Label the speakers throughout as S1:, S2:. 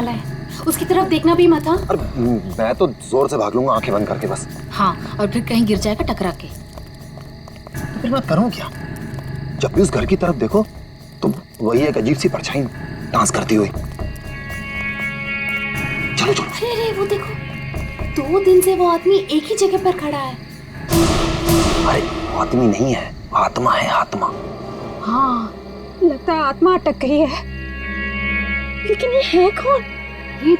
S1: वाला है, उसकी तरफ देखना भी मत। हाँ
S2: अरे मैं तो जोर से भाग लूंगा आंखें बंद करके बस।
S1: हाँ, और फिर कहीं गिर जाएगा टकरा के।
S2: तो फिर मैं करूं क्या? जब भी उस घर की तरफ देखो तो वही एक अजीब सी परछाई डांस करती हुई। चलो चलो।
S1: अरे अरे वो देखो, 2 दिन से वो आदमी एक ही जगह पर खड़ा है।
S2: अरे आदमी नहीं है, आत्मा है, आत्मा।
S1: हाँ, लगता है आत्मा अटक गई है। लेकिन ये है कौन? ये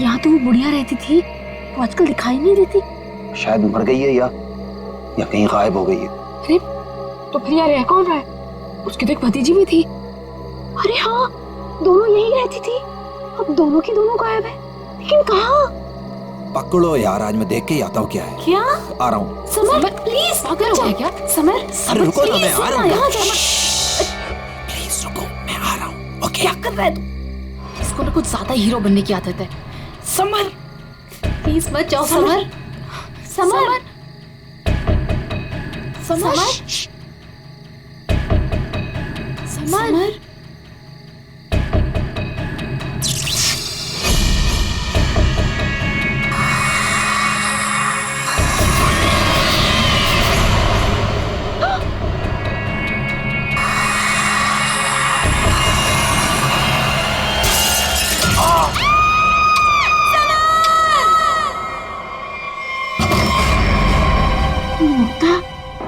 S1: यहाँ तो वो बुढ़िया रहती थी, वो आजकल दिखाई नहीं देती।
S2: शायद मर गई है या कहीं गायब हो गई है।
S1: अरे तो फिर यार रह कौन रहा है? उसकी तो एक भतीजी भी थी। अरे हाँ, दोनों यही रहती थी। अब दोनों की दोनों गायब है, लेकिन कहाँ?
S3: पकड़ो यार, आज मैं देख के ही आता हूँ क्या है।
S1: क्या?
S3: आ रहा हूँ।
S1: समर प्लीज पागल हो गया क्या? समर
S3: अरे रुको ना, मैं आ रहा हूँ।
S1: यहाँ जाना।
S3: प्लीज रुको, मैं आ रहा हूँ। ओके।
S1: क्या कर रहा है तू? इसको ना कुछ ज्यादा हीरो बनने की आदत है। समर प्लीज मत जाओ। Summer summer summer summer.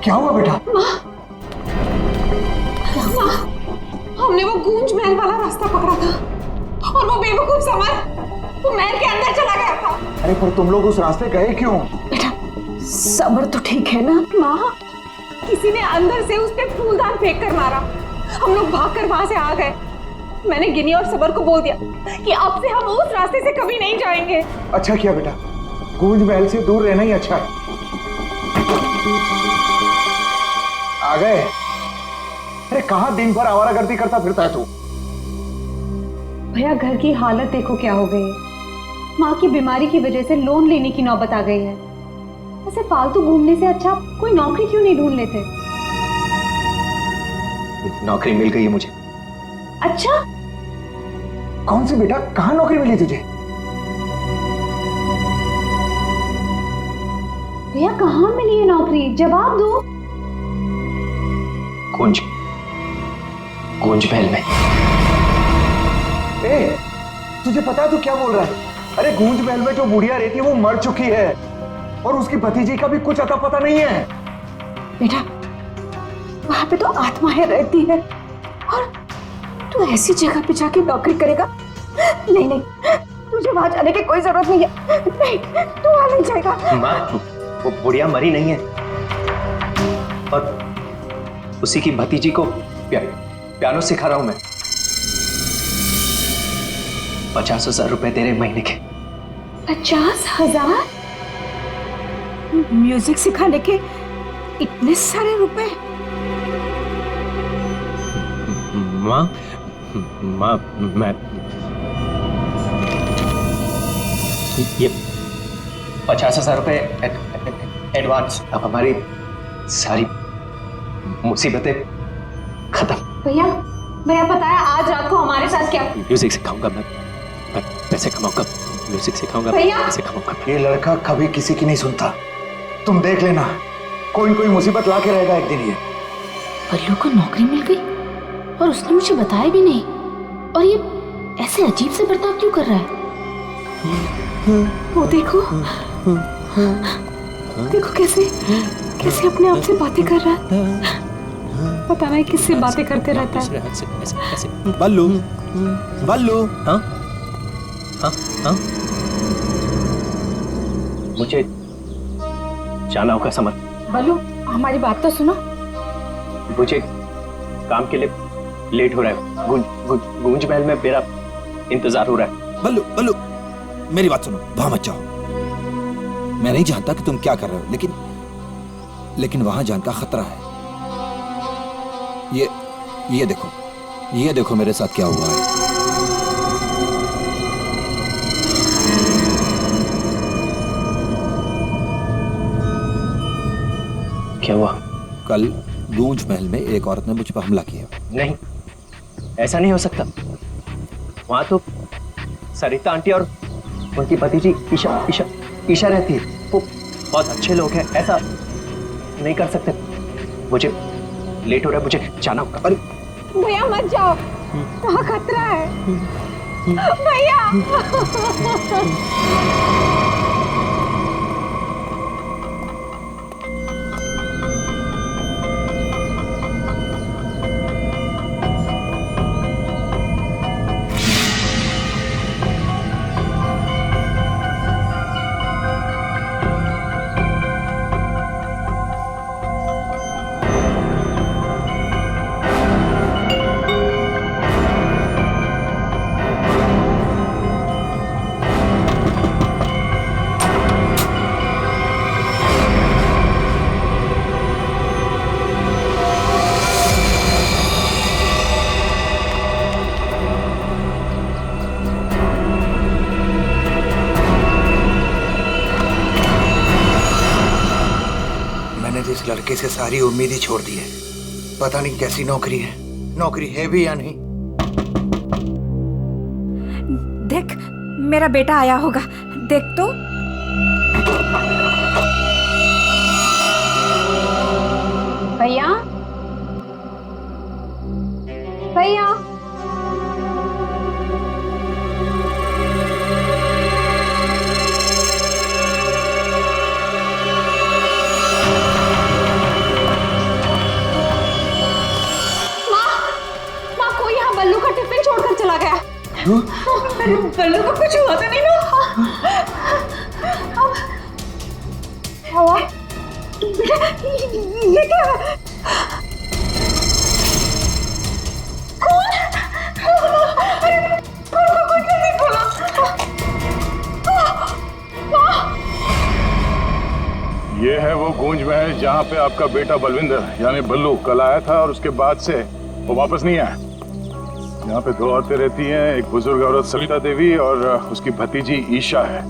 S2: क्या हुआ बेटा?
S4: हमने वो गूंज महल वाला रास्ता पकड़ा था और वो बेवकूफ समर वो महल के अंदर चला गया था।
S2: अरे पर तुम लोग उस रास्ते गए क्यों?
S4: बेटा समर तो ठीक है ना? माँ, किसी ने अंदर से उस पे फूलदान फेंक कर मारा। हम लोग भागकर वहां से आ गए। मैंने गिनी और सबर को बोल दिया कि अब से हम उस रास्ते से कभी नहीं जाएंगे।
S5: अच्छा किया बेटा, गूंज महल से दूर रहना ही अच्छा है। आ गए? अरे कहाँ दिन भर आवारागर्दी करता फिरता है तू?
S4: भैया घर की हालत देखो क्या हो गई है। माँ की बीमारी की वजह से लोन लेने की नौबत आ गई है। ऐसे फालतू घूमने से अच्छा कोई नौकरी क्यों नहीं ढूंढ लेते?
S2: नौकरी मिल गई है मुझे।
S4: अच्छा?
S5: कौन सी बेटा, कहाँ नौकरी मिली तुझे?
S4: भैया कहाँ मिली है नौकरी? जवाब दो।
S2: गूंज महल में।
S5: ए, तुझे पता है तू क्या बोल रहा है? अरे गूंज महल में जो बुढ़िया रहती है वो मर चुकी है और उसकी भतीजी का भी कुछ अता पता नहीं है।
S4: बेटा वहां पे तो आत्माएं रहती है और तू ऐसी जगह पे जाके नौकरी करेगा? नहीं नहीं, तुझे वहां जाने की कोई जरूरत नहीं है। नहीं, तू वहां नहीं जाएगा।
S2: माँ, वो बुढ़िया मरी नहीं है और उसी की भतीजी को पियानो सिखा रहा हूं मैं। 50,000 रुपए दे रहे महीने के।
S4: 50,000? म्यूजिक सिखाने के इतने सारे रुपए?
S2: माँ मैं ये 50,000 रुपए एडवांस। अब हमारी सारी मुसीबतें खत्म।
S4: भैया पता है आज रात को हमारे साथ क्या?
S2: म्यूजिक सिखाऊंगा मैं पैसे कमाऊंगा। म्यूजिक सिखाऊंगा, पैसे कमाऊंगा।
S5: ये लड़का कभी किसी की नहीं सुनता, तुम देख लेना, कोई कोई मुसीबत ला के रहेगा एक दिन ये।
S1: बल्लू को नौकरी मिल गई और उसने मुझे बताया भी नहीं, और ये ऐसे अजीब से बर्ताव क्यों कर रहा है?
S4: वो देखो देखो कैसे कैसे अपने आप से बातें कर रहा है। पता नहीं किससे बातें करते रहता है।
S3: बल्लू, बल्लू।
S2: हाँ हाँ हाँ, मुझे जाना होगा समर।
S4: बल्लू हमारी बात तो सुनो।
S2: मुझे काम के लिए लेट हो रहा है। गूंज महल में मेरा इंतजार हो रहा है।
S3: बल्लू बल्लू, मेरी बात सुनो, वहां मत जाओ। मैं नहीं जानता कि तुम क्या कर रहे हो, लेकिन वहां जाने का खतरा है। ये देखो मेरे साथ क्या हुआ है।
S2: क्या हुआ?
S3: कल गूंज महल में एक औरत ने मुझ पर हमला किया।
S2: नहीं, ऐसा नहीं हो सकता। वहां तो सरिता आंटी और उनकी भतीजी ईशा रहती है। वो बहुत अच्छे लोग हैं, ऐसा नहीं कर सकते। मुझे लेट हो रहा है, मुझे जाना होगा। अरे
S4: भैया मत जाओ, वहाँ खतरा है भैया।
S3: इस लड़के से सारी उम्मीद ही छोड़ दी है। पता नहीं कैसी नौकरी है भी या नहीं।
S6: देख, मेरा बेटा आया होगा, देख तो।
S4: भैया भैया चला गया। बल्लू को कुछ हुआ तो नहीं ना? ये क्या है? कौन? अरे कौन कैसे खोला?
S7: ये है वो गूंज महल जहाँ पे आपका बेटा बलविंदर यानी बल्लू कल आया था और उसके बाद से वो वापस नहीं आया। यहाँ पे 2 औरतें रहती हैं, एक बुजुर्ग औरत सरिता देवी और उसकी भतीजी ईशा है।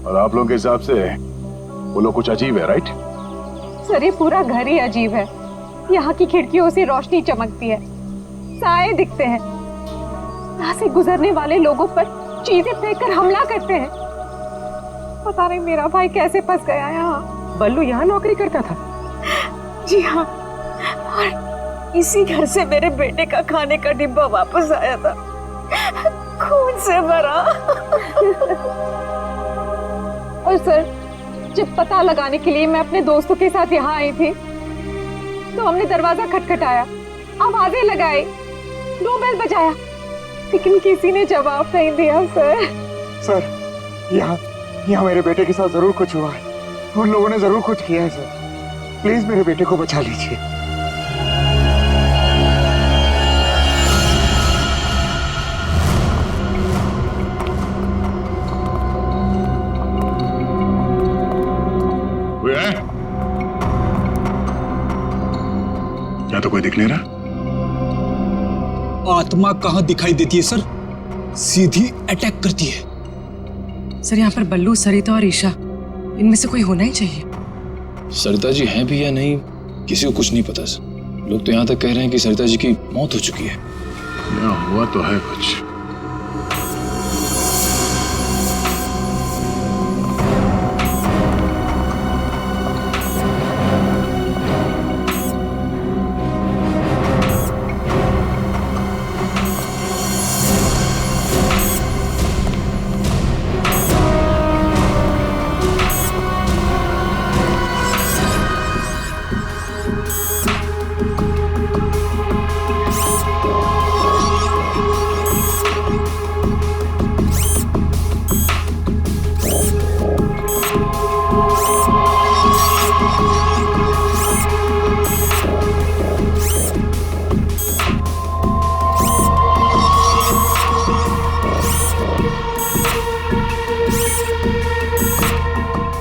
S7: और आप लोगों के हिसाब से वो लोग कुछ अजीब है, राइट?
S4: सर, ये पूरा घर ही अजीब है। यहाँ की खिड़कियों से रोशनी चमकती है, साए दिखते हैं, यहाँ से गुजरने वाले लोगों पर चीजें फेंककर हमला करते हैं। पता नहीं मेरा भाई कैसे फंस गया यहाँ।
S2: बल्लू यहाँ नौकरी करता था?
S4: जी हाँ, और इसी घर से मेरे बेटे का खाने का डिब्बा वापस आया था, खून से भरा। और सर, जब पता लगाने के लिए मैं अपने दोस्तों के साथ यहाँ आई थी तो हमने दरवाजा खटखटाया, आवाजें लगाई, डोरबेल बजाया, लेकिन किसी ने जवाब नहीं दिया।
S5: सर, यहाँ मेरे बेटे के साथ जरूर कुछ हुआ है। उन लोगों ने जरूर कुछ किया है सर। प्लीज मेरे बेटे को बचा लीजिए।
S7: क्या तो कोई दिख नहीं रहा?
S8: आत्मा कहाँ दिखाई देती है सर, सीधी अटैक करती है।
S9: सर, यहाँ पर बल्लू, सरिता और ईशा, इनमें से कोई होना ही चाहिए।
S8: सरिता जी हैं भी या नहीं, किसी को कुछ नहीं पता सर। लोग तो यहाँ तक कह रहे हैं कि सरिता जी की मौत हो चुकी है।
S7: यहाँ हुआ तो है कुछ।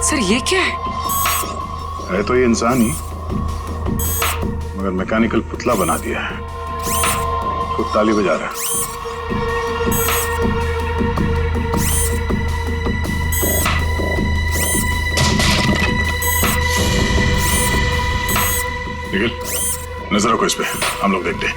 S9: सर, ये क्या
S7: है तो ये इंसान ही, मगर मैकेनिकल पुतला बना दिया है। खुद ताली बजा रहा है। निखिल, नजर रखो इस पे, हम लोग देखते हैं।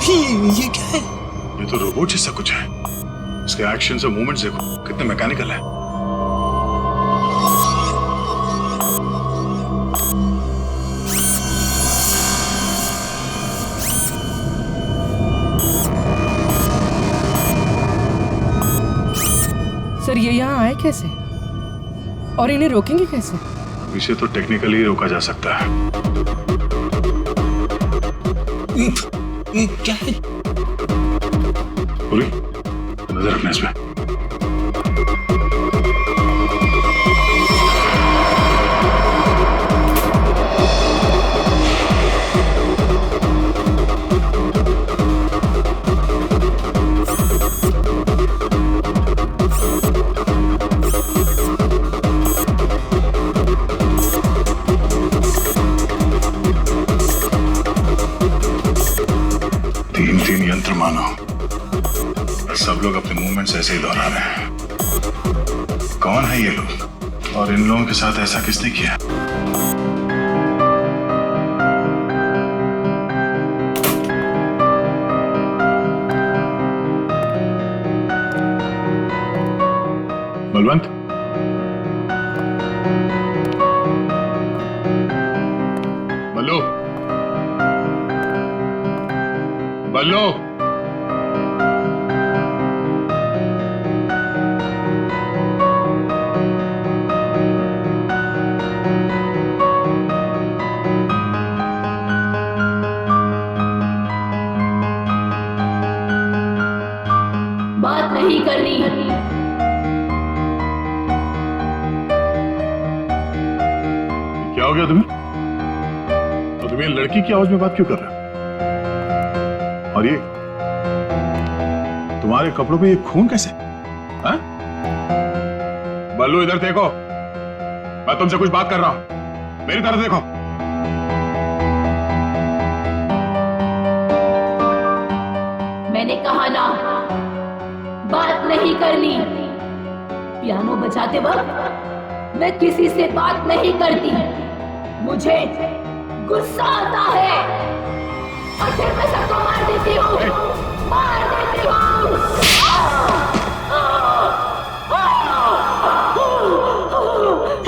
S3: ये क्या है?
S7: ये तो रोबोट जैसा कुछ है। इसके एक्शंस और मूवमेंट्स देखो कितने मैकेनिकल है।
S9: सर ये यहाँ आए कैसे और इन्हें रोकेंगे कैसे?
S7: इसे तो टेक्निकली रोका जा सकता है।
S3: ये क्या है?
S7: पूरी नजर रखना इसमें। तीन यंत्र मानो, सब लोग अपने मूवमेंट्स ऐसे ही दोहरा रहे हैं। कौन है ये लोग और इन लोगों के साथ ऐसा किसने किया? बलवंत, बल्लू, बल्लू,
S4: बात नहीं करनी।
S7: क्या हो गया तुम्हें? और तुम ये लड़की की आवाज में बात क्यों कर रहे हो? और ये तुम्हारे कपड़ों पे ये खून कैसे? हाँ? बल्लू इधर देखो, मैं तुमसे कुछ बात कर रहा हूं, मेरी तरफ देखो।
S4: मैंने कहा ना, बात नहीं करनी। पियानो बजाते वक्त मैं किसी से बात नहीं करती। मुझे गुस्सा आता है और फिर मैं सबको मार देती हूँ, मार देती हूँ।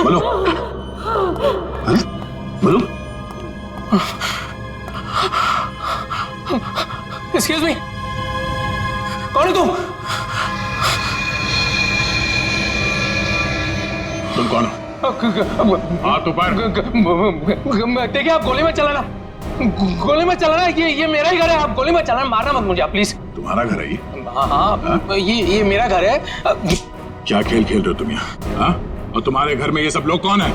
S7: बोलो, अरे बोलो।
S10: एक्सक्यूज मी, कौन है तुम?
S7: तुम कौन हो? हाथ ऊपर।
S10: देखिए आप गोली मत चलाना, गोली मत चलाना। ये मेरा ही घर है, आप गोली मत चलाना, मारना मत मुझे आप प्लीज।
S7: तुम्हारा घर है ये?
S10: हाँ, ये मेरा घर है।
S7: क्या खेल खेल रहे हो तुम यहाँ? हाँ? और तुम्हारे घर में ये सब लोग कौन है?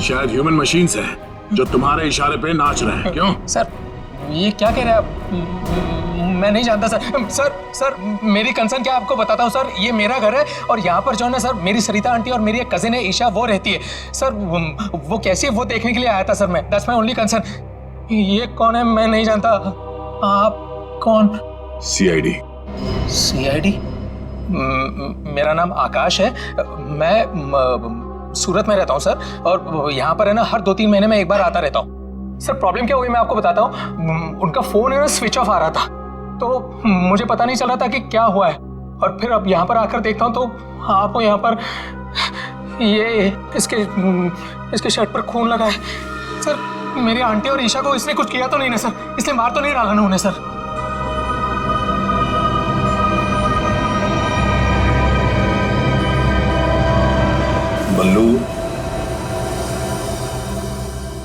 S7: शायद ह्यूमन मशीन्स है जो तुम्हारे इशारे पे नाच रहे हैं। क्यों?
S10: सर ये क्या कह रहे हैं आप? मैं नहीं जानता सर। सर मेरी कंसर्न क्या आपको बताता हूँ सर। ये मेरा घर है और यहाँ पर जो है ना सर, मेरी सरिता आंटी और मेरी एक कजिन है ईशा, वो रहती है सर। वो कैसी है वो देखने के लिए आया था सर मैं। That's my only concern. ये कौन है मैं नहीं जानता। आप कौन?
S7: सीआईडी।
S10: सीआईडी? मेरा नाम आकाश है। मैं सूरत में रहता हूँ सर, और यहाँ पर है ना हर 2-3 महीने में एक बार आता रहता हूँ। सर प्रॉब्लम क्या हुई मैं आपको बताता हूँ। उनका फोन है ना स्विच ऑफ आ रहा था, तो मुझे पता नहीं चल रहा था कि क्या हुआ है। और फिर अब यहाँ पर आकर देखता हूँ तो आपको यहाँ पर ये इसके शर्ट पर खून लगा है सर। मेरी आंटी और ईशा को इसने कुछ किया तो नहीं ना सर? इसलिए मार तो नहीं डाला ना उन्हें सर?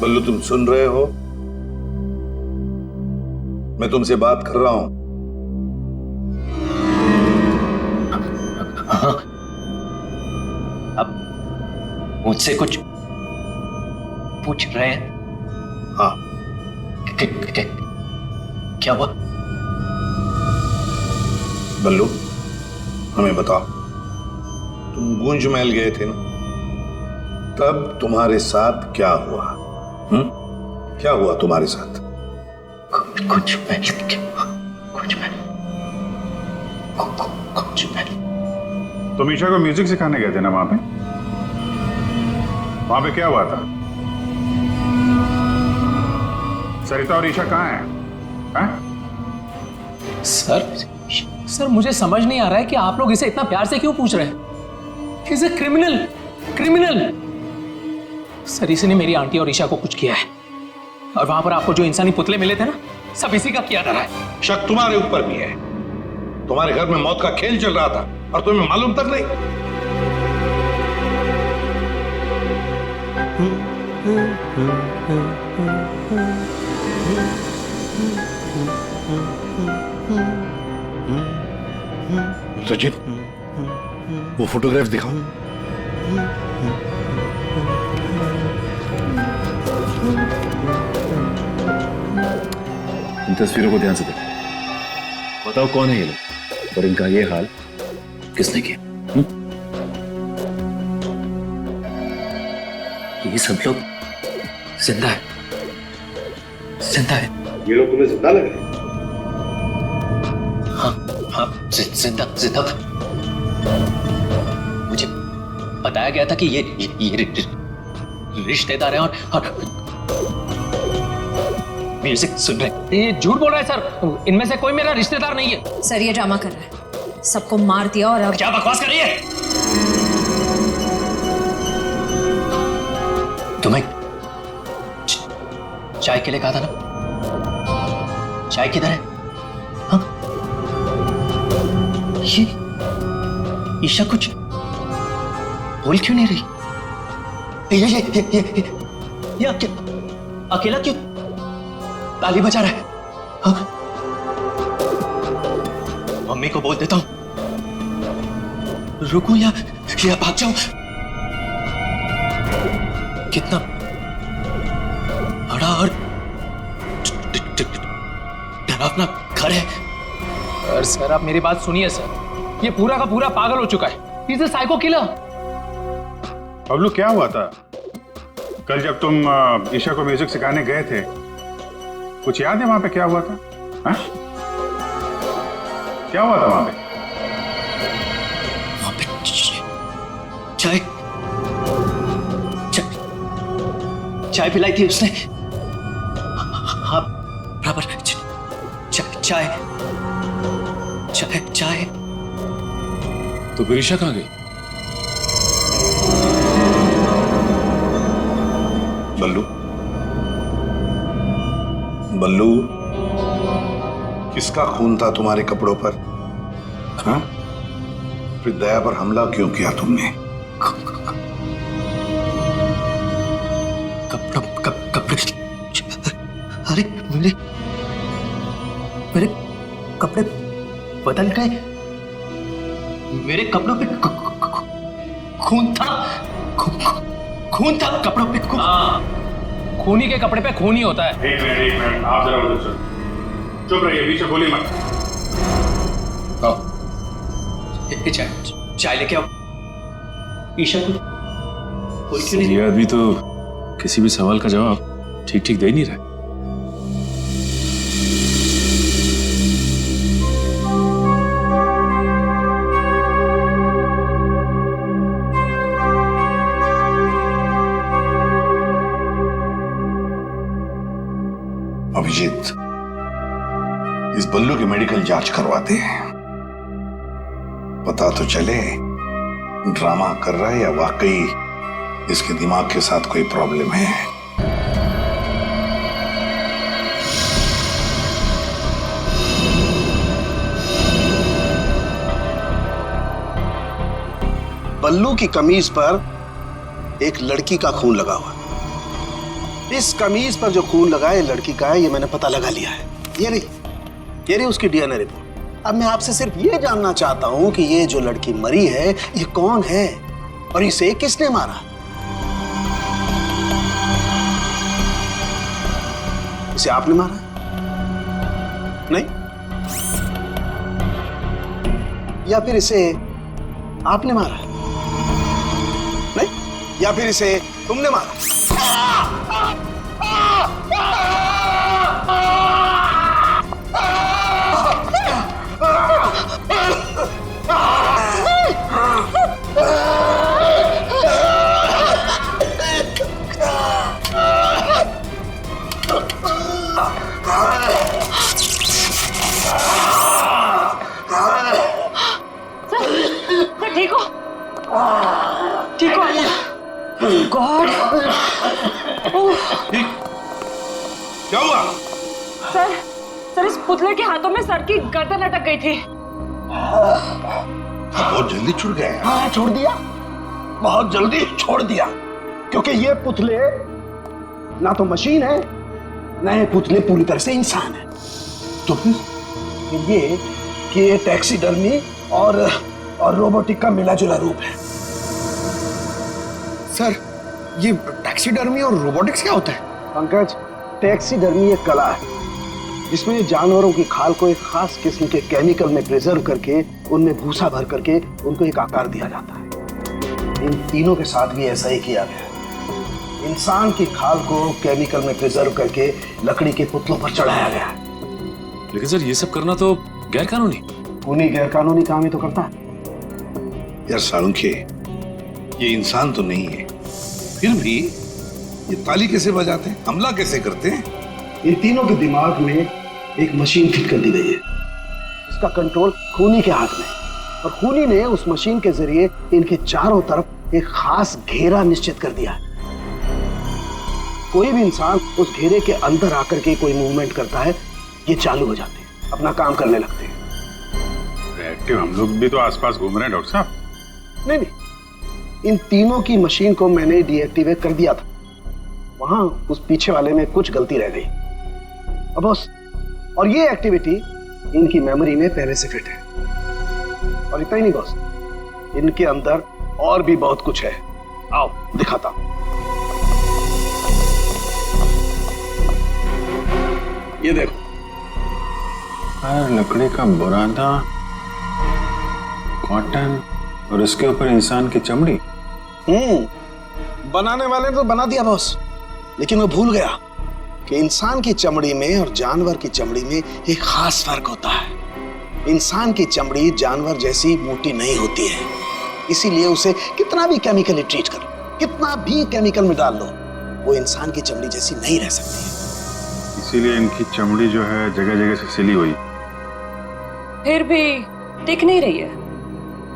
S11: बल्लू तुम सुन रहे हो? मैं तुमसे बात कर रहा हूं।
S2: अब मुझसे कुछ पूछ रहे हैं?
S11: हाँ।
S2: क्या हुआ?
S11: बल्लू हमें बताओ, तुम गूंज महल गए थे ना, तब तुम्हारे साथ क्या हुआ? क्या हुआ तुम्हारे साथ?
S2: कुछ
S7: तुम ईशा को म्यूजिक सिखाने गए थे ना वहां पे क्या हुआ था? सरिता और ईशा कहाँ हैं?
S10: सर मुझे समझ नहीं आ रहा है कि आप लोग इसे इतना प्यार से क्यों पूछ रहे हैं। Is a criminal. सर इसने मेरी आंटी और ईशा को कुछ किया है, और वहां पर आपको जो इंसानी पुतले मिले थे ना, सब इसी का किया था है।
S11: शक तुम्हारे ऊपर भी है। तुम्हारे घर में मौत का खेल चल रहा था और तुम्हें मालूम तक नहीं। सचिन, वो फोटोग्राफ दिखाओ।
S8: इन तस्वीरों को ध्यान से देखो। बताओ कौन है ये लोग और इनका ये हाल किसने किया?
S2: ये सब लोग जिंदा है।
S11: ये लोग तुम्हें जिंदा लग रहे हैं?
S2: हाँ, जिंदा था। मुझे बताया गया था कि ये रिश्तेदार हैं और म्यूजिक सुन रहे।
S10: ये झूठ बोल रहा है सर, इनमें से कोई मेरा रिश्तेदार नहीं है।
S6: सर ये ड्रामा कर रहा है, सबको मार दिया और अब
S2: क्या बकवास कर रही है? तुम्हें चाय के लिए कहा था ना, चाय किधर है? हाँ? ये ईशा कुछ बोल क्यों नहीं रही? ये अकेला क्यों ताली बजा रहा है? हाँ? मम्मी को बोल देता हूं, रुकूं या भाग जाऊं? कितना बड़ा और डरावना घर है।
S10: सर आप मेरी बात सुनिए सर, ये पूरा का पूरा पागल हो चुका है। Is a psycho killer.
S7: Bablu क्या हुआ था कल जब तुम ईशा को म्यूजिक सिखाने गए थे? कुछ याद है वहां पे क्या हुआ था? हा? क्या हुआ था वहां पे?
S2: चाय पिलाई थी उसने। हाँ बराबर। चाय।
S8: तो फिर ईशा कहाँ गई?
S11: बल्लू, किसका खून था तुम्हारे कपड़ों पर? हाँ? फिर दया पर हमला क्यों किया तुमने?
S2: कपड़े अरे मेरे कपड़े बदल गए। मेरे कपड़ों पे खून था। खून था कपड़ों पे।
S10: खूनी के कपड़े पे खून ही होता है।
S7: एक मिनट, आप जरा उधर चलो। चुप रहिए, बीच में बोली मत।
S2: चाय लेके आओ। ईशा को
S8: ये आदमी तो किसी भी सवाल का जवाब ठीक दे नहीं रहा।
S11: अभिजीत, इस बल्लू की मेडिकल जांच करवाते हैं, पता तो चले ड्रामा कर रहा है या वाकई इसके दिमाग के साथ कोई प्रॉब्लम है।
S12: बल्लू की कमीज पर एक लड़की का खून लगा हुआ। इस कमीज पर जो खून लगा है लड़की का है, ये मैंने पता लगा लिया है। ये रही उसकी डीएनए रिपोर्ट। अब मैं आपसे सिर्फ ये जानना चाहता हूं कि ये जो लड़की मरी है ये कौन है और इसे किसने मारा? इसे आपने मारा? नहीं? या फिर इसे आपने मारा? नहीं? या फिर इसे तुमने मारा?
S13: पुतले के हाथों में सर की गर्दन अटक गई थी।
S11: बहुत जल्दी छुड़ गए।
S12: हाँ, छोड़ दिया, बहुत जल्दी छोड़ दिया, क्योंकि ये पुतले ना तो मशीन है, ना ये पुतले पूरी तरह से इंसान है।
S11: तो फिर
S12: ये कि ये टैक्सीडर्मी और रोबोटिक का मिला जुला रूप है।
S5: सर, ये टैक्सीडर्मी और रोबोटिक्स क्या होता है?
S12: पंकज, टैक्सीडर्मी एक कला है जिसमें जानवरों की खाल को एक खास किस्म के केमिकल में प्रिजर्व करके उनमें भूसा भर करके उनको एक आकार दिया जाता है। इन तीनों के साथ भी ऐसा ही किया गया है। इंसान की खाल को केमिकल में प्रिजर्व करके लकड़ी के पुतलों पर चढ़ाया गया है।
S8: लेकिन सर ये सब करना तो गैर कानूनी।
S12: उन्हीं गैर कानूनी काम ही तो करता है।
S11: यार सालुंखे, ये इंसान तो नहीं है, फिर भी ये ताली कैसे बजाते हैं, हमला कैसे करते हैं?
S12: इन तीनों के दिमाग में एक मशीन फिट कर दी गई है। इसका कंट्रोल खूनी के हाथ में, और खूनी ने उस मशीन के जरिए इनके चारों तरफ एक खास घेरा निश्चित कर दिया। कोई भी इंसान उस घेरे के अंदर आकर के कोई मूवमेंट करता है, ये चालू हो जाते हैं, अपना काम करने लगते हैं।
S7: एक्टिव हम लोग भी तो आसपास घूम रहे हैं डॉक्टर साहब।
S12: नहीं, इन तीनों की मशीन को मैंने डीएक्टिवेट कर दिया था। वहां उस पीछे वाले में कुछ गलती रह गई। अब बॉस, और ये एक्टिविटी इनकी मेमोरी में पहले से फिट है। और इतना ही नहीं बॉस, इनके अंदर और भी बहुत कुछ है। आओ दिखाता हूं। ये देखो,
S8: लकड़ी का बुरादा, कॉटन और इसके ऊपर इंसान की चमड़ी।
S12: बनाने वाले ने तो बना दिया बॉस, लेकिन वो भूल गया कि इंसान की चमड़ी में और जानवर की चमड़ी में एक खास फर्क होता है। इंसान की चमड़ी जानवर जैसी मोटी नहीं होती है, इसीलिए उसे कितना भी केमिकली ट्रीट करो, कितना भी केमिकल में डाल लो, वो इंसान की चमड़ी जैसी नहीं रह सकती है।
S7: इसीलिए इनकी चमड़ी जो है जगह जगह से सिली हुई।
S13: फिर भी टिक नहीं रही है।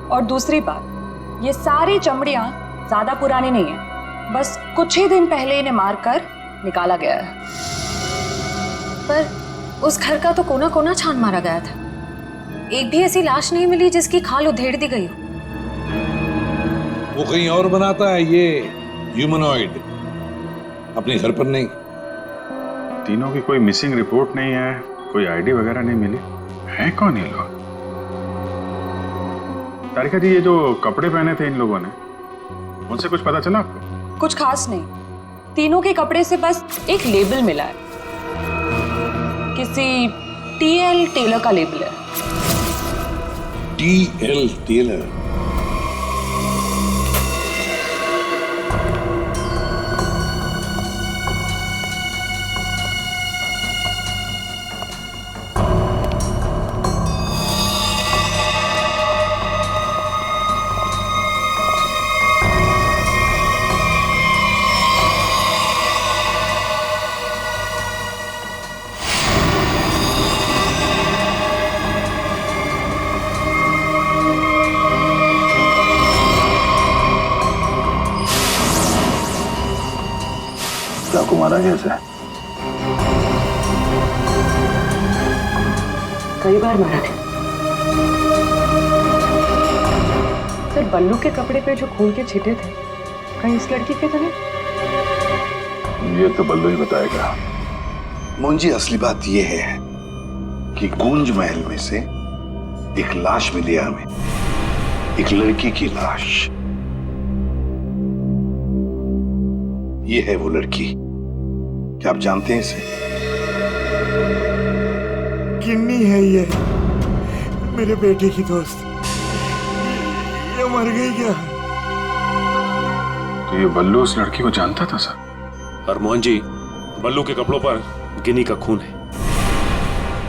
S13: और दूसरी बात, ये सारी चमड़ियां ज्यादा पुरानी नहीं है, बस कुछ ही दिन पहले इन्हें मारकर निकाला गया है।
S1: पर उस घर का तो कोना कोना छान मारा गया था, एक भी ऐसी लाश नहीं मिली जिसकी खाल उधेड़ दी गई हो।
S11: वो कहीं और बनाता है ये ह्यूमनॉइड, अपने घर पर नहीं।
S7: तीनों की कोई मिसिंग रिपोर्ट नहीं है, कोई आईडी वगैरह नहीं मिली। है कौन ये लोग? तारिका जी, ये जो कपड़े पहने थे इन लोगों ने, उनसे कुछ पता चला आपको?
S13: कुछ खास नहीं, तीनों के कपड़े से बस एक लेबल मिला है, किसी टीएल टेलर का लेबल है।
S11: TL Taylor?
S12: को मारा गया था?
S9: कई बार मारा गया। सर, बल्लू के कपड़े पे जो खून के छींटे थे, कहीं इस लड़की के तो नहीं?
S7: ये तो बल्लू ही बताएगा।
S11: मुंजी, असली बात यह है कि गूंज महल में से एक लाश मिली हमें, एक लड़की की लाश। ये है वो लड़की। क्या आप जानते हैं इसे?
S5: किन्नी है ये, मेरे बेटे की दोस्त। ये मर गई क्या?
S7: तो ये बल्लू उस लड़की को जानता था सर?
S14: और मोहन जी, बल्लू के कपड़ों पर गिनी का खून है।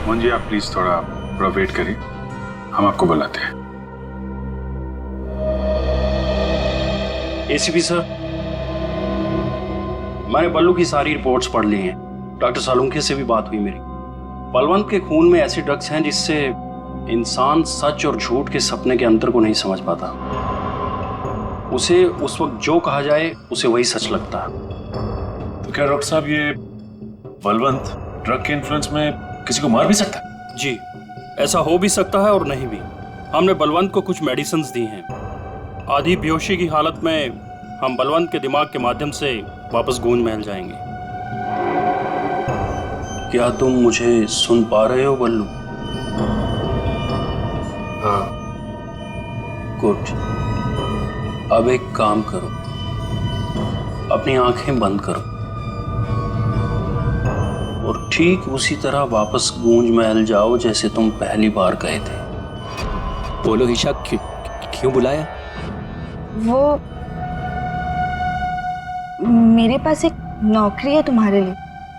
S7: मोहन जी, आप प्लीज थोड़ा वेट करिए, हम आपको बुलाते हैं।
S14: एसीपी सर, मैंने बल्लू की सारी रिपोर्ट्स पढ़ ली हैं। डॉक्टर सालुंखे से भी बात हुई मेरी। बलवंत के खून में ऐसे ड्रग्स हैं जिससे इंसान सच और झूठ के सपने के अंतर को नहीं समझ पाता। उसे उस वक्त जो कहा जाए उसे वही सच लगता है। तो क्या डॉक्टर साहब, ये बलवंत ड्रग के इन्फ्लुएंस में किसी को मार भी सकता है? जी, ऐसा हो भी सकता है और नहीं भी। हमने बलवंत को कुछ मेडिसिन्स दी हैं। आधी बेहोशी की हालत में हम बलवंत के दिमाग के माध्यम से वापस गूंज महल जाएंगे। क्या तुम मुझे सुन पा रहे हो बल्लू?
S12: हाँ।
S14: गुड। अब एक काम करो, अपनी आंखें बंद करो और ठीक उसी तरह वापस गूंज महल जाओ जैसे तुम पहली बार गए थे।
S2: बोलो ईशा, क्यों बुलाया?
S15: वो मेरे पास एक नौकरी है तुम्हारे लिए,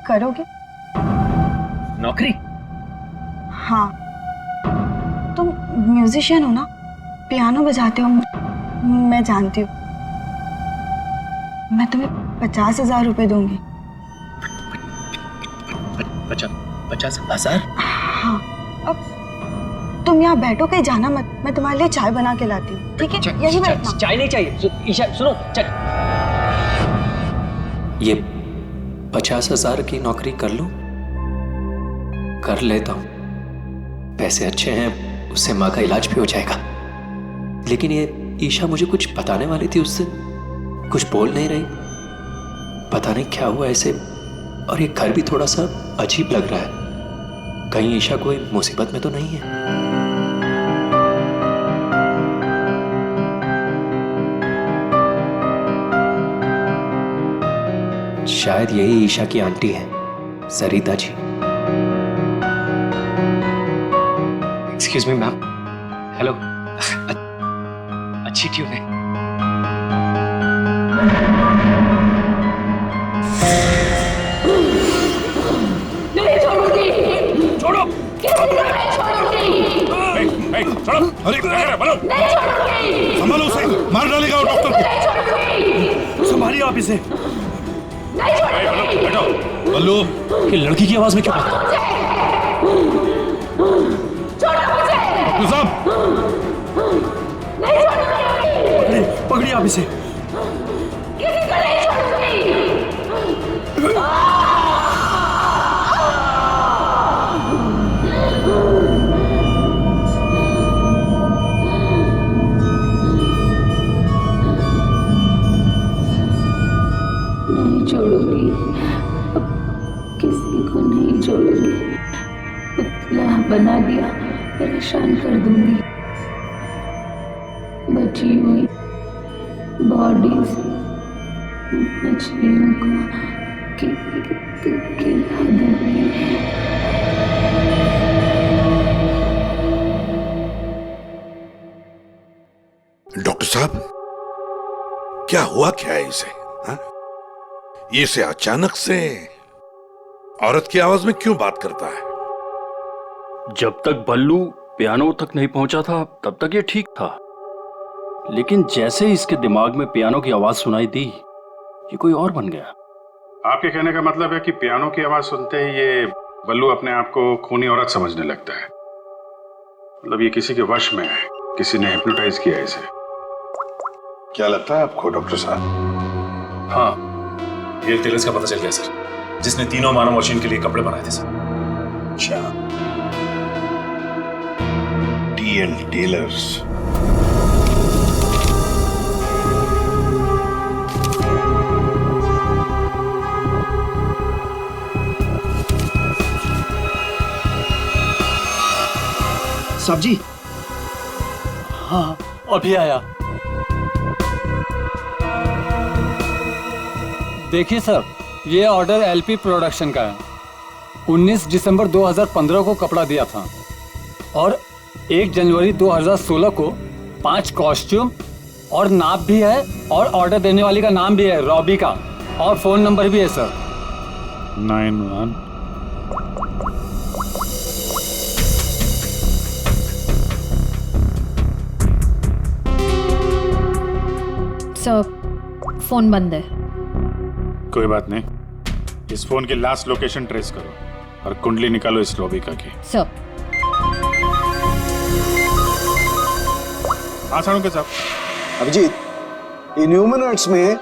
S15: करोगे?
S2: नौकरी?
S15: हाँ, तुम म्यूजिशियन हो ना, पियानो बजाते हो, मैं जानती हूँ। मैं तुम्हें 50,000 रुपए दूंगी।
S2: 50,000?
S15: हाँ, अब तुम यहाँ बैठो, कहीं जाना मत, मैं तुम्हारे लिए चाय बना के लाती हूँ, ठीक है? यही बैठना।
S2: चाय नहीं चाहिए ईशा, सुनो। ये 50,000 की नौकरी कर लूं? कर लेता हूं, पैसे अच्छे हैं, उससे माँ का इलाज भी हो जाएगा। लेकिन ये ईशा मुझे कुछ बताने वाली थी, उससे कुछ बोल नहीं रही। पता नहीं क्या हुआ ऐसे, और ये घर भी थोड़ा सा अजीब लग रहा है। कहीं ईशा कोई मुसीबत में तो नहीं है? शायद यही ईशा की आंटी है, Sarita ji. Excuse me ma'am. Hello. अच्छी ट्यून है।
S4: नहीं छोड़ूंगी।
S7: छोड़ो।
S4: नहीं छोड़ूंगी।
S7: छोड़ो। अरे बोलो।
S4: नहीं छोड़ूंगी।
S7: संभालो उसे, मार डालेगा वो डॉक्टर को।
S4: नहीं छोड़ूंगी।
S7: संभालिए आप इसे।
S4: नहीं छोड़ूंगी।
S7: बैठो। बल्लू,
S14: ये लड़की की आवाज में क्यों?
S4: छोड़ो मुझे।
S7: डॉक्टर साहब।
S4: नहीं छोड़ूंगी।
S14: पकड़िए आप इसे।
S4: किसी को नहीं छोड़ूंगी। नहीं छोड़ूंगी, किसी को नहीं छोड़ूंगी। पुतला बना दिया, परेशान कर दूंगी। बची हुई बॉडी से मछलियों को खिला दूंगी।
S11: डॉक्टर साहब, क्या हुआ क्या है इसे? हाँ? ये से अचानक से औरत की आवाज में क्यों बात करता है?
S14: जब तक बल्लू पियानो तक नहीं पहुंचा था तब तक ये ठीक था, लेकिन जैसे ही इसके दिमाग में पियानो की आवाज सुनाई दी, ये कोई और बन गया।
S7: आपके कहने का मतलब है कि पियानो की आवाज सुनते ही ये बल्लू अपने आप को खूनी औरत समझने लगता है। मतलब ये किसी के वश में है, किसी ने हिप्नोटाइज किया है इसे। क्या लगता है आपको डॉक्टर साहब?
S8: हाँ, हेयर टेलर्स का पता चल गया सर, जिसने तीनों मानव मशीन के लिए कपड़े बनाए थे सर।
S11: अच्छा, DL टेलर्स।
S2: साहब जी।
S14: हाँ, अभी आया।
S16: देखिए सर, ये ऑर्डर LP प्रोडक्शन का है। 19 दिसंबर 2015 को कपड़ा दिया था और 1 जनवरी 2016 को 5 कॉस्ट्यूम और नाप भी है, और ऑर्डर देने वाली का नाम भी है, रॉबी का, और फोन नंबर भी है सर।
S7: 91।
S1: सर, फोन बंद है।
S7: कोई बात नहीं, इस फोन की लास्ट लोकेशन ट्रेस करो और कुंडली निकालो इस रॉबिका की।
S1: सर।
S7: हाँ साड़ू साहब।
S12: अभिजीत, इन ह्यूमनॉइड्स में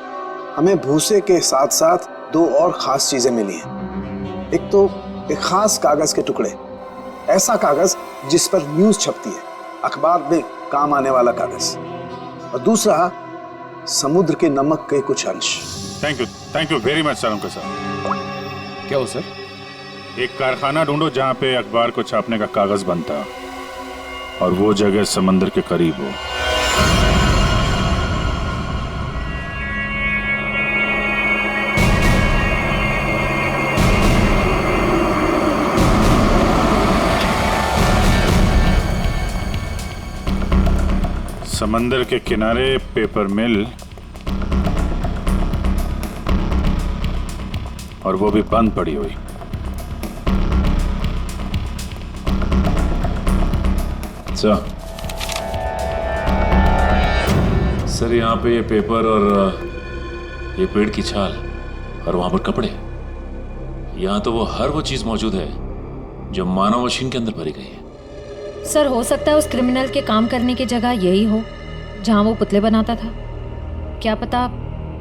S12: हमें भूसे के साथ साथ 2 और खास चीजें मिली हैं। एक तो एक खास कागज के टुकड़े ऐसा कागज जिस पर न्यूज छपती है, अखबार में काम आने वाला कागज। और दूसरा समुद्र के नमक के कुछ अंश।
S7: थैंक यू वेरी मच सलोंके साहब।
S8: क्या हो सर?
S7: एक कारखाना ढूंढो जहां पे अखबार को छापने का कागज बनता और वो जगह समंदर के करीब हो। समंदर के किनारे पेपर मिल, और वो भी बंद पड़ी हुई।
S17: सर यहाँ पे ये पेपर और ये पेड़ की छाल और वहां पर कपड़े, यहाँ तो वो हर वो चीज मौजूद है जो मानव मशीन के अंदर भरी गई है।
S1: सर हो सकता है उस क्रिमिनल के काम करने की जगह यही हो जहां वो पुतले बनाता था। क्या पता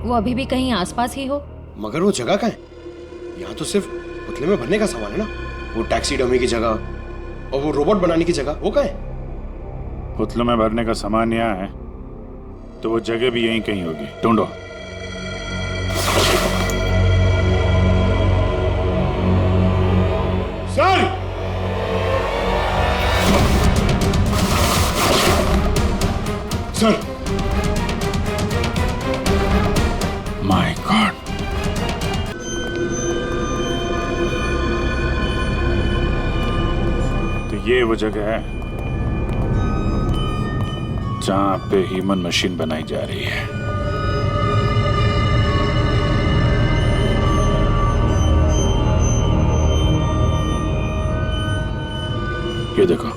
S1: वो अभी भी कहीं आसपास ही हो।
S18: मगर वो जगह कहाँ है? यहाँ तो सिर्फ पुतले में भरने का सामान है ना। वो टैक्सी डमी की जगह और वो रोबोट बनाने की जगह वो कहाँ है?
S7: पुतलों में भरने का सामान यहाँ है तो वो जगह भी यहीं कहीं होगी। ढूंढो।
S18: सर! सर!
S7: माय गॉड, तो ये वो जगह है जहां पे ह्यूमन मशीन बनाई जा रही है। ये देखो,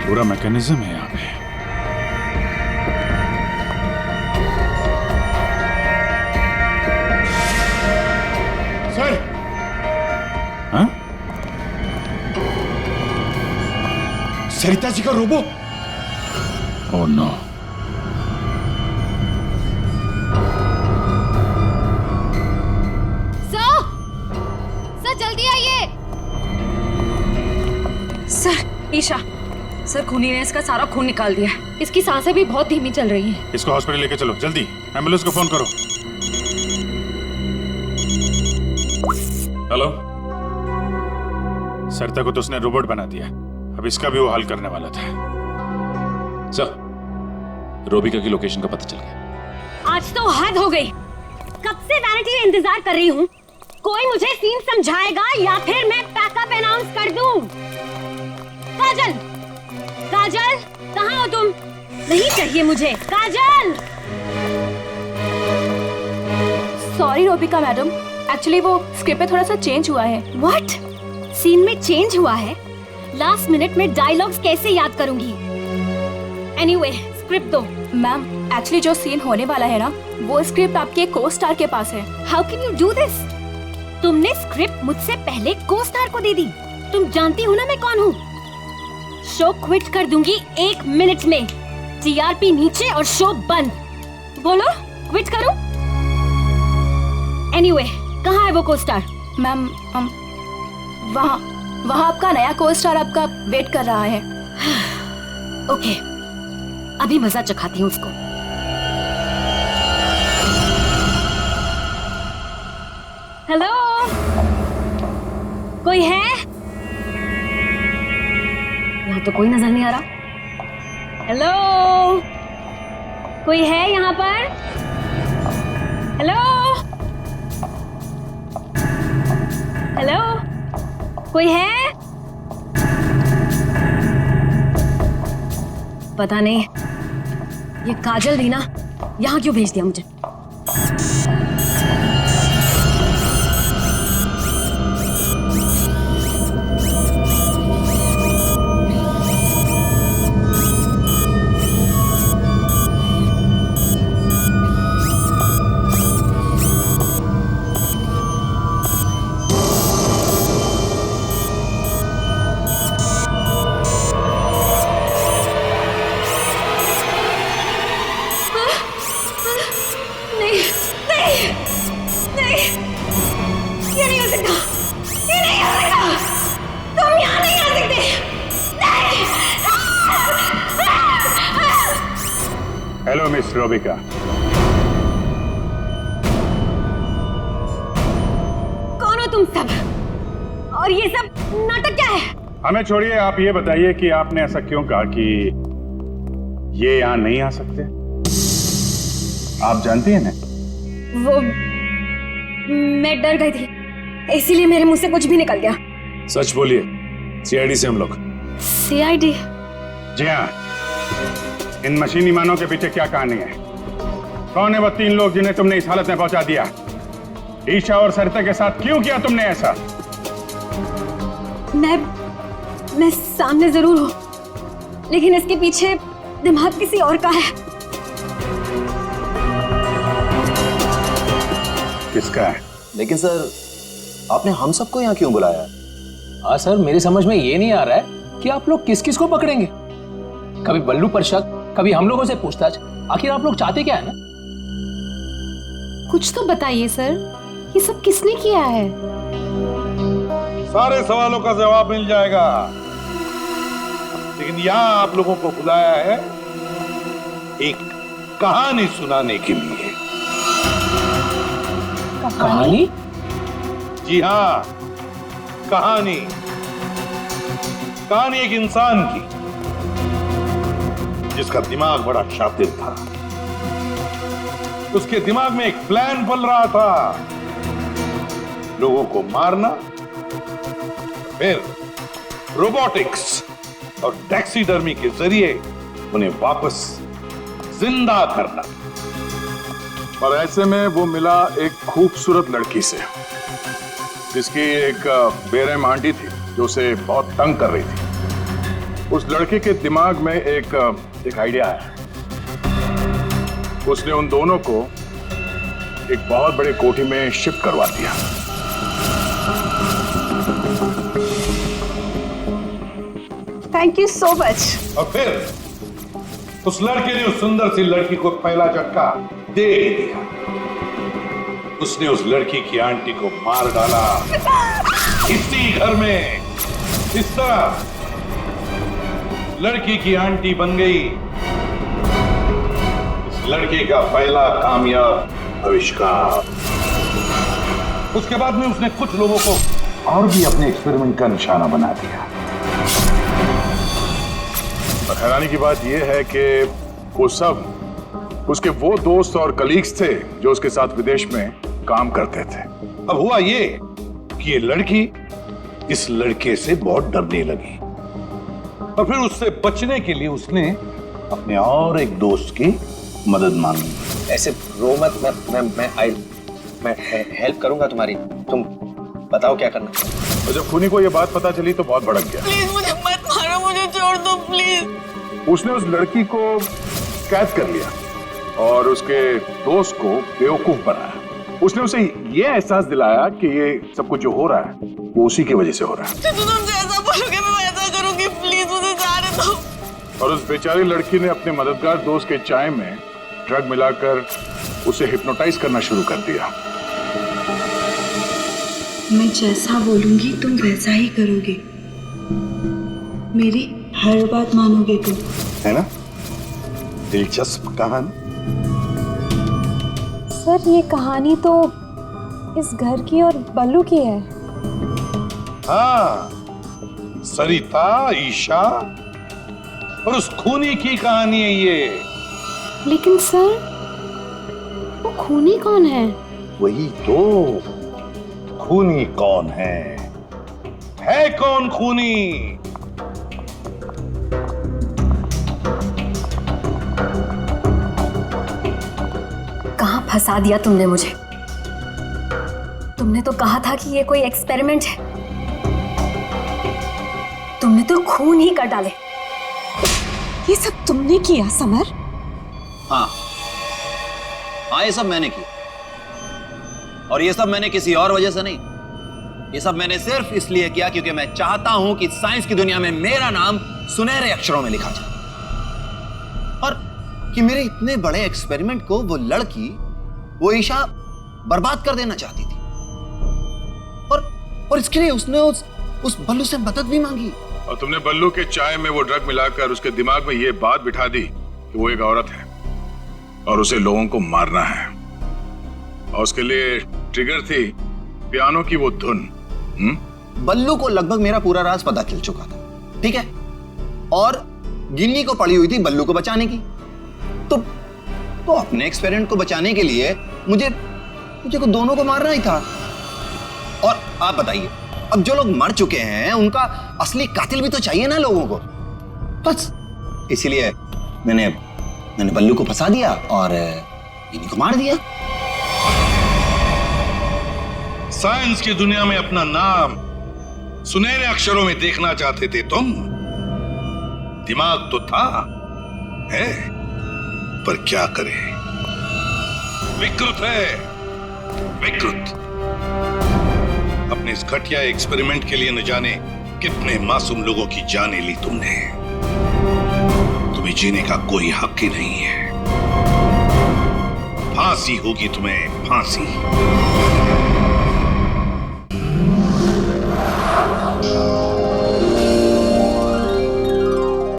S7: पूरा मैकेनिज्म है यहाँ पे।
S18: सर!
S7: हाँ?
S18: सरिता जी का रोबो।
S7: Oh no.
S1: सर जल्दी आइए।
S13: सर ईशा, सर खूनी ने इसका सारा खून निकाल दिया है।
S1: इसकी सांसें भी बहुत धीमी चल रही हैं।
S7: इसको हॉस्पिटल लेके चलो जल्दी। एम्बुलेंस को फोन करो। हेलो, सरिता को तो उसने रोबोट बना दिया, अब इसका भी वो हल करने वाला था।
S17: सर, रोबिका की लोकेशन का पता चल गया।
S19: आज तो हद हो गई। कब से वैनिटी का इंतजार कर रही हूँ। कोई मुझे सीन समझाएगा या फिर मैं पैकअप अनाउंस कर दूं। काजल, काजल कहाँ हो तुम? नहीं चाहिए मुझे काजल।
S1: सॉरी रोबिका मैडम, एक्चुअली वो स्क्रिप्ट में थोड़ा सा चेंज हुआ है।
S19: व्हाट? सीन में चेंज हुआ है? लास्ट मिनट में डायलॉग्स कैसे याद करूंगी? एनीवे, स्क्रिप्ट दो।
S1: मैम, एक्चुअली जो सीन होने वाला है ना, वो स्क्रिप्ट आपके को स्टार के पास है।
S19: How can you do this? तुमने स्क्रिप्ट मुझसे पहले को स्टार को दे दी। तुम जानती हो ना मैं कौन हूँ। शो क्विट कर दूंगी 1 मिनट में। टीआरपी नीचे और शो बंद। बोलो क्विट करूं? एनीवे, कहाँ है वो को स्टार?
S1: मैम, वहाँ आपका नया को स्टार आपका वेट कर रहा है।
S19: ओके, अभी मजा चखाती हूँ उसको। हेलो, कोई है? यहाँ तो कोई नजर नहीं आ रहा। हेलो, कोई है यहाँ पर? हेलो, हेलो, कोई है? पता नहीं ये काजल भी ना यहाँ क्यों भेज दिया मुझे। हो सकता, ये नहीं हो सकता। तुम यहाँ नहीं आ सकते।
S7: Hello miss Rubika.
S19: कौन हो तुम सब? और ये सब नाटक क्या है?
S7: हमें छोड़िए, आप ये बताइए कि आपने ऐसा क्यों कहा कि ये यहाँ नहीं आ सकते? आप जानती हैं ना?
S19: वो मैं डर गई थी, इसीलिए मेरे मुंह से कुछ भी निकल गया।
S17: सच बोलिए, सीआईडी से हम लोग।
S19: सीआईडी?
S7: जी हाँ। इन मशीनी मानों के पीछे क्या कहानी है? कौन है वो 3 लोग जिन्हें तुमने इस हालत में पहुंचा दिया? ईशा और सरिता के साथ क्यों किया तुमने ऐसा?
S19: मैं सामने जरूर हूं, लेकिन इसके पीछे दिमाग किसी और का है।
S7: किसका है?
S8: लेकिन सर, आपने हम सबको यहाँ क्यों बुलाया?
S10: हाँ सर, मेरी समझ में ये नहीं आ रहा है कि आप लोग किस किस को पकड़ेंगे। कभी बल्लू पर शक, कभी हम लोगों से पूछताछ। आखिर आप लोग चाहते क्या है ना?
S1: कुछ तो बताइए सर, ये सब किसने किया है?
S11: सारे सवालों का जवाब मिल जाएगा, लेकिन यहाँ आप लोगों को बुलाया है एक कहानी सुनाने के लिए।
S10: कहानी?
S11: जी हाँ, कहानी। कहानी एक इंसान की जिसका दिमाग बड़ा शातिर था। उसके दिमाग में एक प्लान पल रहा था, लोगों को मारना, फिर रोबोटिक्स और टैक्सीडर्मी के जरिए उन्हें वापस जिंदा करना।
S7: और ऐसे में वो मिला एक खूबसूरत लड़की से, जिसकी एक बेरहम आंटी थी जो उसे बहुत तंग कर रही थी। उस लड़के के दिमाग में एक आइडिया आया। उसने उन दोनों को एक बहुत बड़े कोठी में शिफ्ट करवा दिया।
S4: Thank you so much.
S11: और फिर उस लड़के ने उस सुंदर सी लड़की को पहला झटका दे ही दिया। उसने उस लड़की की आंटी को मार डाला इसी घर में। इस तरह लड़की की आंटी बन गई इस लड़के का पहला कामयाब आविष्कार। उसके बाद में उसने कुछ लोगों को और भी अपने एक्सपेरिमेंट का निशाना बना दिया।
S7: और हैरानी की बात यह है कि वो सब उसके वो दोस्त और कलीग्स थे जो उसके साथ विदेश में काम करते थे।
S11: अब हुआ ये कि ये लड़की इस लड़के से बहुत डरने लगी और फिर उससे बचने के लिए उसने अपने और एक दोस्त की मदद मांगी।
S2: ऐसे रो मत, मैं हेल्प करूंगा तुम्हारी, तुम बताओ क्या करना।
S7: और जब खूनी को ये बात पता चली तो बहुत भड़क गया।
S19: प्लीज मुझे मत मारो, मुझे छोड़ दो प्लीज।
S7: उसने उस लड़की को कैद कर लिया और उसके दोस्त को बेवकूफ बनाया। उसने उसे ये एहसास दिलाया कि ये सब कुछ जो हो रहा है वो उसी की वजह से हो रहा है।
S19: तुम जैसा बोलोगे मैं वैसा करूंगी, प्लीज मुझे जाने दो।
S7: और उस बेचारी लड़की ने अपने मददगार दोस्त के चाय में ड्रग मिलाकर उसे हिप्नोटाइज करना शुरू कर दिया।
S15: मैं जैसा बोलूंगी तुम वैसा ही करोगे, मेरी हर बात मानोगे तुम,
S11: है ना? दिलचस्प कहानी।
S1: सर ये कहानी तो इस घर की और बल्लू की है।
S11: हाँ, सरिता, ईशा और उस खूनी की कहानी है ये।
S1: लेकिन सर वो खूनी कौन है?
S11: वही तो, खूनी कौन है कौन खूनी?
S19: कहां फंसा दिया तुमने मुझे? तुमने तो कहा था कि ये कोई एक्सपेरिमेंट है, तुमने तो खून ही कर डाले।
S4: ये सब तुमने किया समर?
S8: हाँ, ये सब मैंने किया, और ये सब मैंने किसी और वजह से नहीं। ये सब मैंने सिर्फ इसलिए किया क्योंकि मैं चाहता हूं कि साइंस की दुनिया में मेरा नाम सुनहरे अक्षरों में लिखा जाए, और कि मेरे इतने बड़े एक्सपेरिमेंट को वो लड़की, वो ईशा बर्बाद कर देना चाहती थी। और और इसके लिए उसने उस बल्लू से मदद भी मांगी।
S7: और तुमने बल्लू के चाय में वो ड्रग मिलाकर उसके दिमाग में ये बात बिठा दी कि वो एक औरत है और उसे लोगों को मारना है, और उसके लिए ट्रिगर थी पियानो की वो धुन।
S8: बल्लू को लगभग मेरा पूरा राज पता चल चुका था, ठीक है, और गिन्नी को पड़ी हुई थी बल्लू को बचाने की। तो अपने एक्सपेरिमेंट को बचाने के लिए मुझे को दोनों को मारना ही था। और आप बताइए, अब जो लोग मर चुके हैं उनका असली कातिल भी तो चाहिए ना लोगों को। बस इसीलिए मैंने बल्लू को फंसा दिया और गिन्नी को मार दिया।
S11: साइंस की दुनिया में अपना नाम सुनहरे अक्षरों में देखना चाहते थे तुम। दिमाग तो था, है, पर क्या करें, विकृत है, विकृत। अपने इस घटिया एक्सपेरिमेंट के लिए न जाने कितने मासूम लोगों की जानें ली तुमने। तुम्हें जीने का कोई हक ही नहीं है। फांसी होगी तुम्हें, फांसी।